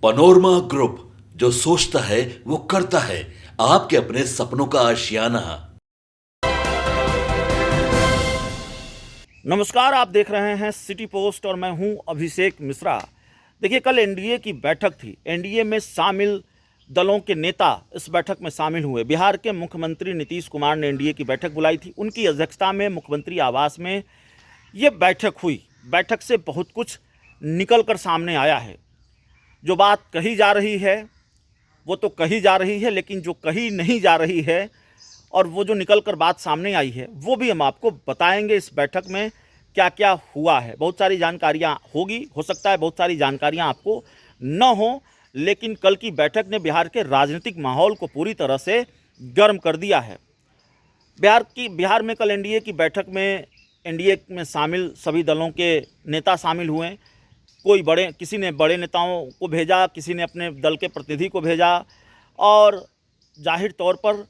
Panorama group, जो सोचता है वो करता है। आपके अपने सपनों का आशियाना। नमस्कार, आप देख रहे हैं सिटी पोस्ट और मैं हूं अभिषेक मिश्रा। देखिए, कल एनडीए की बैठक थी। एनडीए में शामिल दलों के नेता इस बैठक में शामिल हुए। बिहार के मुख्यमंत्री नीतीश कुमार ने एनडीए की बैठक बुलाई थी। उनकी अध्यक्षता में मुख्यमंत्री आवास में ये बैठक हुई। बैठक से बहुत कुछ निकल कर सामने आया है। जो बात कही जा रही है वो तो कही जा रही है, लेकिन जो कही नहीं जा रही है और वो जो निकल कर बात सामने आई है वो भी हम आपको बताएंगे। इस बैठक में क्या क्या हुआ है, बहुत सारी जानकारियां होगी। हो सकता है बहुत सारी जानकारियां आपको न हो, लेकिन कल की बैठक ने बिहार के राजनीतिक माहौल को पूरी तरह से गर्म कर दिया है। बिहार में कल एनडीए की बैठक में एनडीए में शामिल सभी दलों के नेता शामिल हुए। किसी ने बड़े नेताओं को भेजा, किसी ने अपने दल के प्रतिनिधि को भेजा और जाहिर तौर पर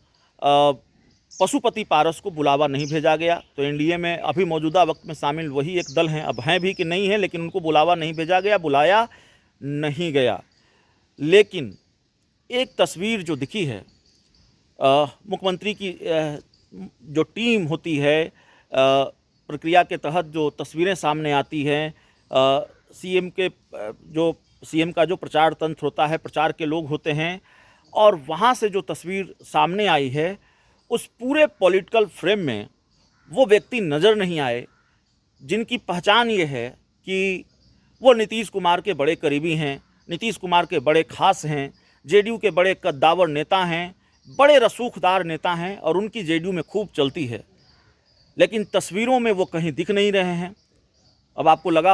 पशुपति पारस को बुलावा नहीं भेजा गया। तो एनडीए में अभी मौजूदा वक्त में शामिल वही एक दल हैं, अब हैं भी कि नहीं है, लेकिन उनको बुलावा नहीं भेजा गया, बुलाया नहीं गया। लेकिन एक तस्वीर जो दिखी है, मुख्यमंत्री की जो टीम होती है, प्रक्रिया के तहत जो तस्वीरें सामने आती हैं, सीएम का जो प्रचार तंत्र होता है, प्रचार के लोग होते हैं, और वहाँ से जो तस्वीर सामने आई है, उस पूरे पॉलिटिकल फ्रेम में वो व्यक्ति नज़र नहीं आए जिनकी पहचान ये है कि वो नीतीश कुमार के बड़े करीबी हैं, नीतीश कुमार के बड़े खास हैं, जेडीयू के बड़े कद्दावर नेता हैं, बड़े रसूखदार नेता हैं और उनकी जेडीयू में खूब चलती है। लेकिन तस्वीरों में वो कहीं दिख नहीं रहे हैं। अब आपको लग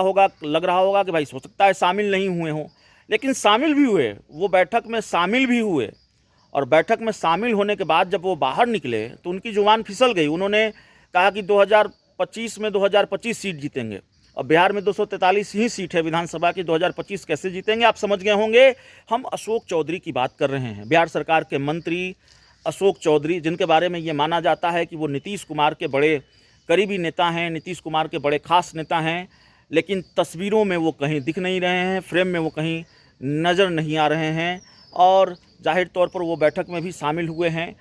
रहा होगा कि भाई हो सकता है शामिल नहीं हुए हों, लेकिन शामिल भी हुए, वो बैठक में शामिल भी हुए। और बैठक में शामिल होने के बाद जब वो बाहर निकले तो उनकी जुबान फिसल गई। उन्होंने कहा कि 2025 में 2025 सीट जीतेंगे। अब बिहार में 243 ही सीट है विधानसभा की, 2025 कैसे जीतेंगे? आप समझ गए होंगे, हम अशोक चौधरी की बात कर रहे हैं। बिहार सरकार के मंत्री अशोक चौधरी, जिनके बारे में ये माना जाता है कि वो नीतीश कुमार के बड़े करीबी नेता हैं, नीतीश कुमार के बड़े खास नेता हैं, लेकिन तस्वीरों में वो कहीं दिख नहीं रहे हैं, फ्रेम में वो कहीं नज़र नहीं आ रहे हैं। और जाहिर तौर पर वो बैठक में भी शामिल हुए हैं,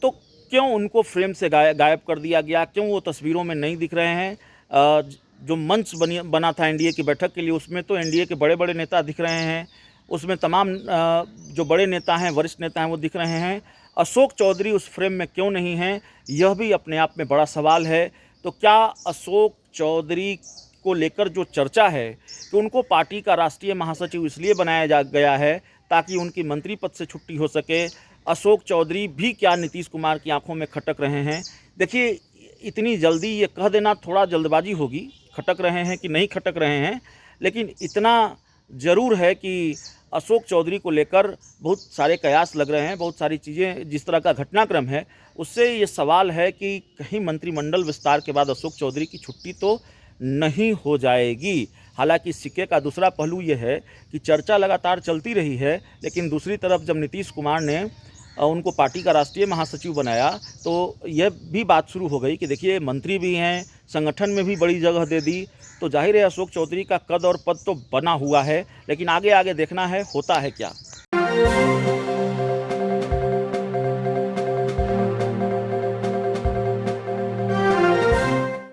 तो क्यों उनको फ्रेम से गायब कर दिया गया? क्यों वो तस्वीरों में नहीं दिख रहे हैं? जो मंच बना था एनडीए की बैठक के लिए, उसमें तो एनडीए के बड़े बड़े नेता दिख रहे हैं, उसमें तमाम जो बड़े नेता हैं, वरिष्ठ नेता हैं, वो दिख रहे हैं। अशोक चौधरी उस फ्रेम में क्यों नहीं हैं, यह भी अपने आप में बड़ा सवाल है। तो क्या अशोक चौधरी को लेकर जो चर्चा है कि उनको पार्टी का राष्ट्रीय महासचिव इसलिए बनाया गया है ताकि उनकी मंत्री पद से छुट्टी हो सके, अशोक चौधरी भी क्या नीतीश कुमार की आंखों में खटक रहे हैं? देखिए, इतनी जल्दी ये कह देना थोड़ा जल्दबाजी होगी, खटक रहे हैं कि नहीं खटक रहे हैं, लेकिन इतना ज़रूर है कि अशोक चौधरी को लेकर बहुत सारे कयास लग रहे हैं। बहुत सारी चीज़ें, जिस तरह का घटनाक्रम है, उससे ये सवाल है कि कहीं मंत्रिमंडल विस्तार के बाद अशोक चौधरी की छुट्टी तो नहीं हो जाएगी। हालांकि सिक्के का दूसरा पहलू ये है कि चर्चा लगातार चलती रही है, लेकिन दूसरी तरफ जब नीतीश कुमार ने उनको पार्टी का राष्ट्रीय महासचिव बनाया तो यह भी बात शुरू हो गई कि देखिए, मंत्री भी हैं, संगठन में भी बड़ी जगह दे दी, तो जाहिर है अशोक चौधरी का कद और पद तो बना हुआ है, लेकिन आगे आगे देखना है होता है क्या।